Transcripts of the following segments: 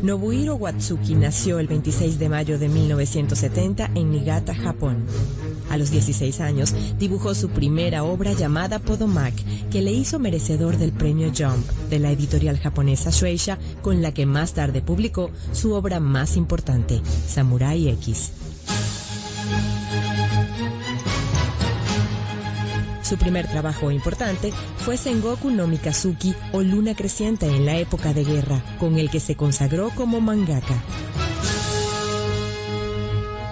Nobuhiro Watsuki nació el 26 de mayo de 1970 en Niigata, Japón. A los 16 años dibujó su primera obra llamada Podomak, que le hizo merecedor del premio Jump de la editorial japonesa Shueisha, con la que más tarde publicó su obra más importante, Samurai X. Su primer trabajo importante fue Sengoku no Mikazuki o Luna Creciente en la época de guerra, con el que se consagró como mangaka.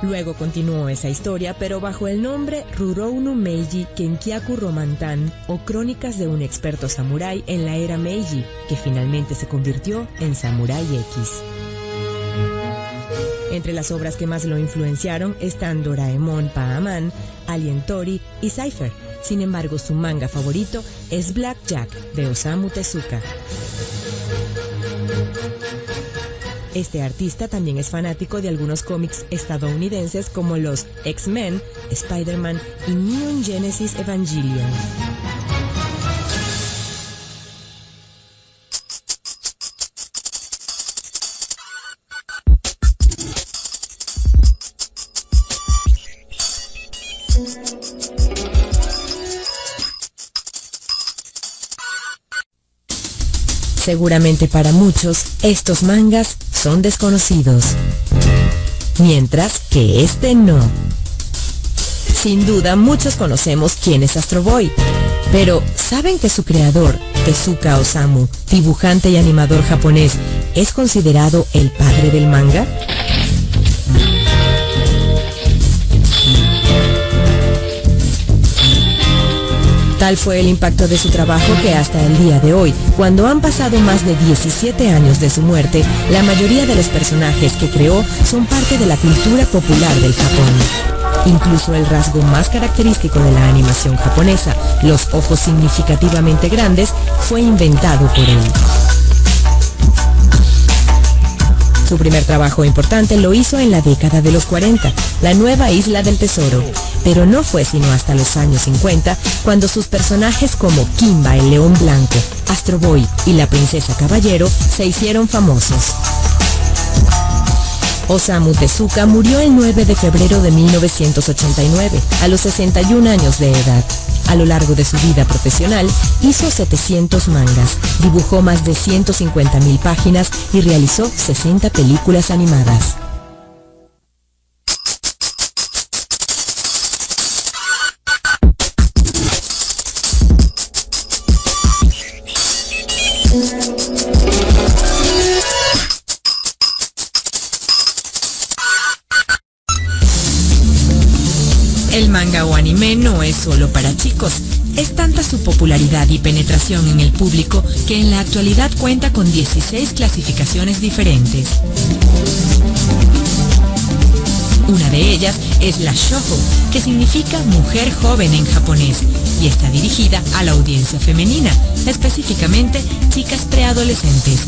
Luego continuó esa historia, pero bajo el nombre Rurou no Meiji Kenkyaku Romantan, o Crónicas de un experto samurái en la era Meiji, que finalmente se convirtió en Samurai X. Entre las obras que más lo influenciaron están Doraemon Paaman, Alien Tori y Cypher. Sin embargo, su manga favorito es Black Jack, de Osamu Tezuka. Este artista también es fanático de algunos cómics estadounidenses como los X-Men, Spider-Man y Neon Genesis Evangelion. Seguramente para muchos, estos mangas son desconocidos, mientras que este no. Sin duda, muchos conocemos quién es Astro Boy, pero ¿saben que su creador, Tezuka Osamu, dibujante y animador japonés, es considerado el padre del manga? Tal fue el impacto de su trabajo que hasta el día de hoy, cuando han pasado más de 17 años de su muerte, la mayoría de los personajes que creó son parte de la cultura popular del Japón. Incluso el rasgo más característico de la animación japonesa, los ojos significativamente grandes, fue inventado por él. Su primer trabajo importante lo hizo en la década de los 40, La Nueva Isla del Tesoro, pero no fue sino hasta los años 50 cuando sus personajes como Kimba el León Blanco, Astro Boy y la Princesa Caballero se hicieron famosos. Osamu Tezuka murió el 9 de febrero de 1989, a los 61 años de edad. A lo largo de su vida profesional, hizo 700 mangas, dibujó más de 150.000 páginas y realizó 60 películas animadas. El manga o anime no es solo para chicos. Es tanta su popularidad y penetración en el público que en la actualidad cuenta con 16 clasificaciones diferentes. Una de ellas es la shoujo, que significa mujer joven en japonés, y está dirigida a la audiencia femenina, específicamente chicas preadolescentes.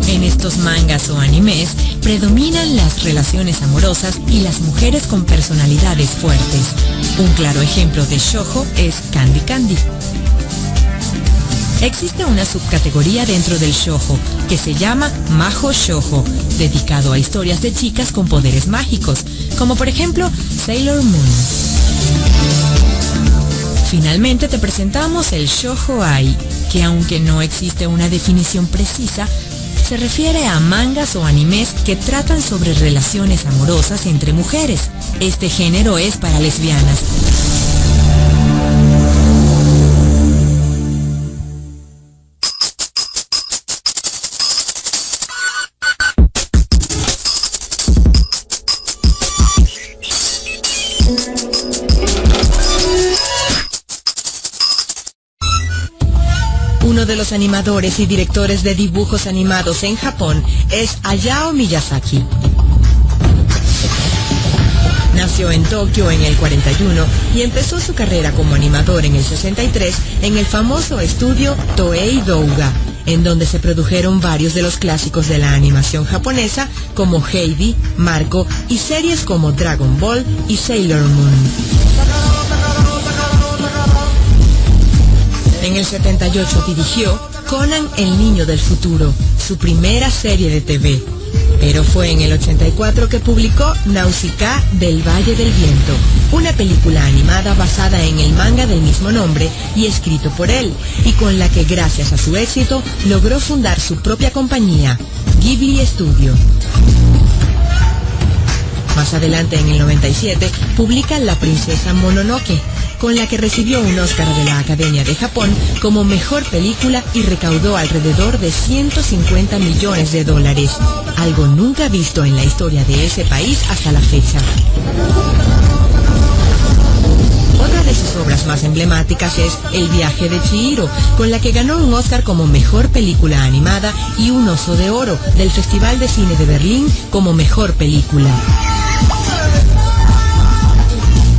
En estos mangas o animes predominan las relaciones amorosas y las mujeres con personalidades fuertes. Un claro ejemplo de shoujo es Candy Candy. Existe una subcategoría dentro del shoujo que se llama Majo Shoujo, dedicado a historias de chicas con poderes mágicos, como por ejemplo Sailor Moon. Finalmente te presentamos el Shoujo Ai, que aunque no existe una definición precisa, se refiere a mangas o animes que tratan sobre relaciones amorosas entre mujeres. Este género es para lesbianas. Uno de los animadores y directores de dibujos animados en Japón es Hayao Miyazaki. Nació en Tokio en el 41 y empezó su carrera como animador en el 63 en el famoso estudio Toei Douga, en donde se produjeron varios de los clásicos de la animación japonesa como Heidi, Marco y series como Dragon Ball y Sailor Moon. En el 78 dirigió Conan el Niño del Futuro, su primera serie de TV. Pero fue en el 84 que publicó Nausicaa del Valle del Viento, una película animada basada en el manga del mismo nombre y escrito por él, y con la que gracias a su éxito logró fundar su propia compañía, Ghibli Studio. Más adelante, en el 97, publica La Princesa Mononoke, con la que recibió un Oscar de la Academia de Japón como mejor película y recaudó alrededor de $150 millones, algo nunca visto en la historia de ese país hasta la fecha. Otra de sus obras más emblemáticas es El viaje de Chihiro, con la que ganó un Oscar como mejor película animada y un Oso de Oro del Festival de Cine de Berlín como mejor película.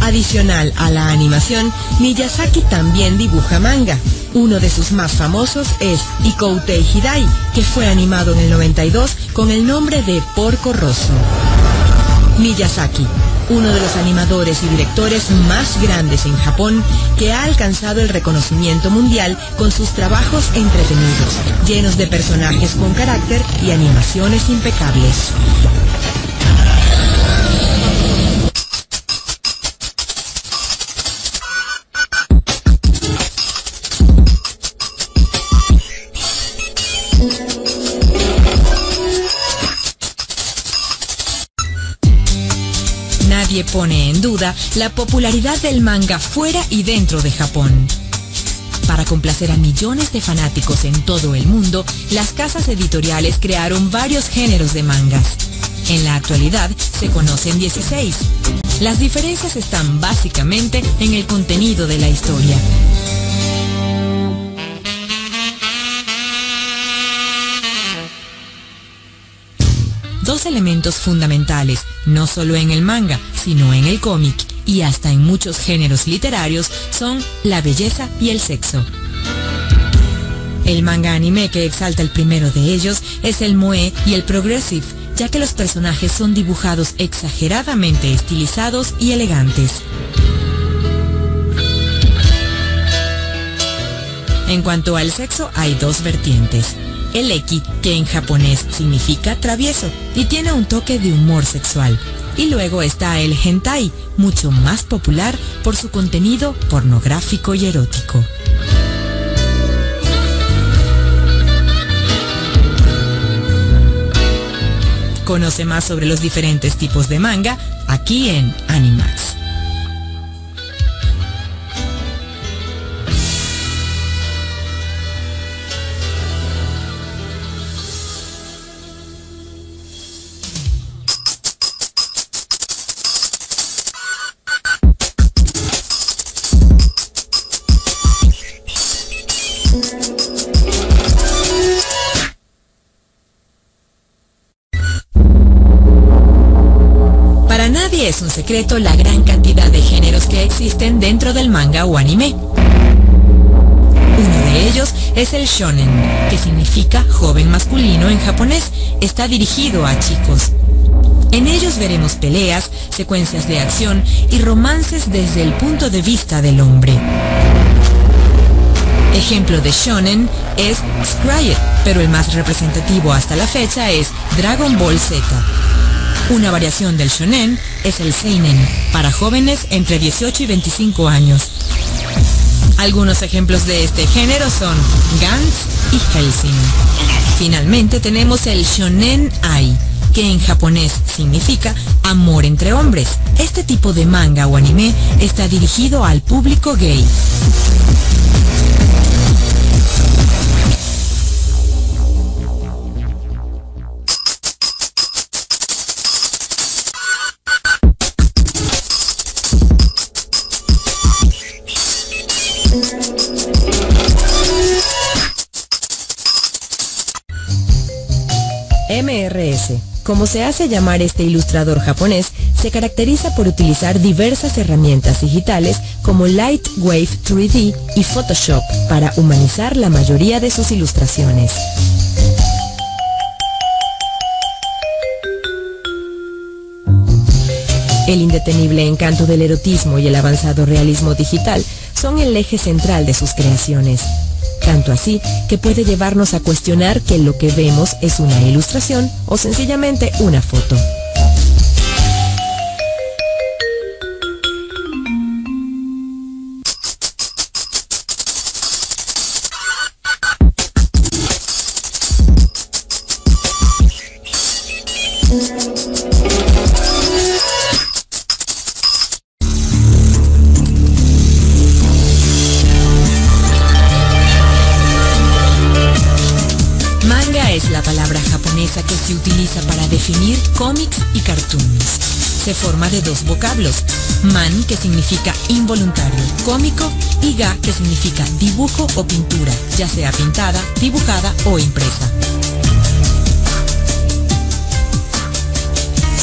Adicional a la animación, Miyazaki también dibuja manga. Uno de sus más famosos es Ikoutei Hidai, que fue animado en el 92 con el nombre de Porco Rosso. Miyazaki, uno de los animadores y directores más grandes en Japón, que ha alcanzado el reconocimiento mundial con sus trabajos entretenidos, llenos de personajes con carácter y animaciones impecables. Nadie pone en duda la popularidad del manga fuera y dentro de Japón. Para complacer a millones de fanáticos en todo el mundo, las casas editoriales crearon varios géneros de mangas. En la actualidad se conocen 16. Las diferencias están básicamente en el contenido de la historia. Dos elementos fundamentales, no solo en el manga, sino en el cómic y hasta en muchos géneros literarios, son la belleza y el sexo. El manga anime que exalta el primero de ellos es el moe y el progressive, ya que los personajes son dibujados exageradamente estilizados y elegantes. En cuanto al sexo, hay dos vertientes. El eki, que en japonés significa travieso y tiene un toque de humor sexual. Y luego está el hentai, mucho más popular por su contenido pornográfico y erótico. Conoce más sobre los diferentes tipos de manga aquí en Animax. Es un secreto la gran cantidad de géneros que existen dentro del manga o anime. Uno de ellos es el shonen, que significa joven masculino en japonés. Está dirigido a chicos. En ellos veremos peleas, secuencias de acción y romances desde el punto de vista del hombre. Ejemplo de shonen es Scryer, pero el más representativo hasta la fecha es Dragon Ball Z. Una variación del shonen es el seinen, para jóvenes entre 18 y 25 años. Algunos ejemplos de este género son Gantz y Hellsing. Finalmente tenemos el shonen ai, que en japonés significa amor entre hombres. Este tipo de manga o anime está dirigido al público gay. MRS, como se hace llamar este ilustrador japonés, se caracteriza por utilizar diversas herramientas digitales como Lightwave 3D y Photoshop para humanizar la mayoría de sus ilustraciones. El indetenible encanto del erotismo y el avanzado realismo digital son el eje central de sus creaciones. tanto así que puede llevarnos a cuestionar que lo que vemos es una ilustración o sencillamente una foto. Manga es la palabra japonesa que se utiliza para definir cómics y cartoons. Se forma de dos vocablos, man, que significa involuntario, cómico, y ga, que significa dibujo o pintura, ya sea pintada, dibujada o impresa.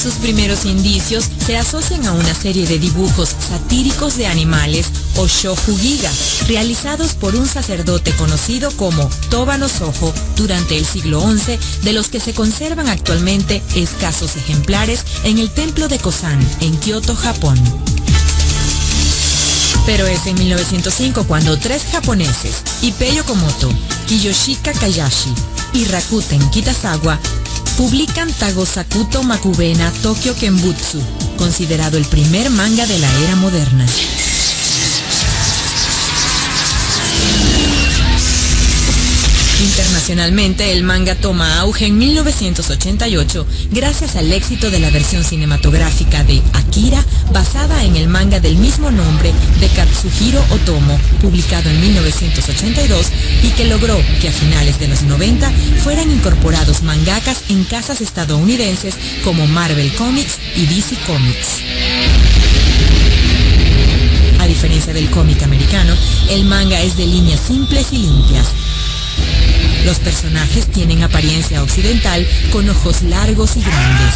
Sus primeros indicios se asocian a una serie de dibujos satíricos de animales o shokugiga, realizados por un sacerdote conocido como Toba no Soho durante el siglo XI, de los que se conservan actualmente escasos ejemplares en el templo de Kosan, en Kioto, Japón. Pero es en 1905 cuando tres japoneses, Ipei Yokomoto, Kiyoshika Kayashi y Rakuten Kitazawa, publican Tagosakuto Makubena Tokyo Kenbutsu, considerado el primer manga de la era moderna. Internacionalmente, el manga toma auge en 1988 gracias al éxito de la versión cinematográfica de Akira, basada en el manga del mismo nombre de Katsuhiro Otomo, publicado en 1982, y que logró que a finales de los 90 fueran incorporados mangakas en casas estadounidenses como Marvel Comics y DC Comics. A diferencia del cómic americano, el manga es de líneas simples y limpias. Los personajes tienen apariencia occidental con ojos largos y grandes.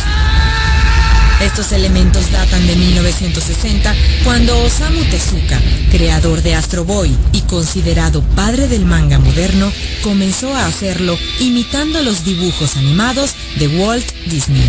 Estos elementos datan de 1960, cuando Osamu Tezuka, creador de Astro Boy y considerado padre del manga moderno, comenzó a hacerlo imitando los dibujos animados de Walt Disney.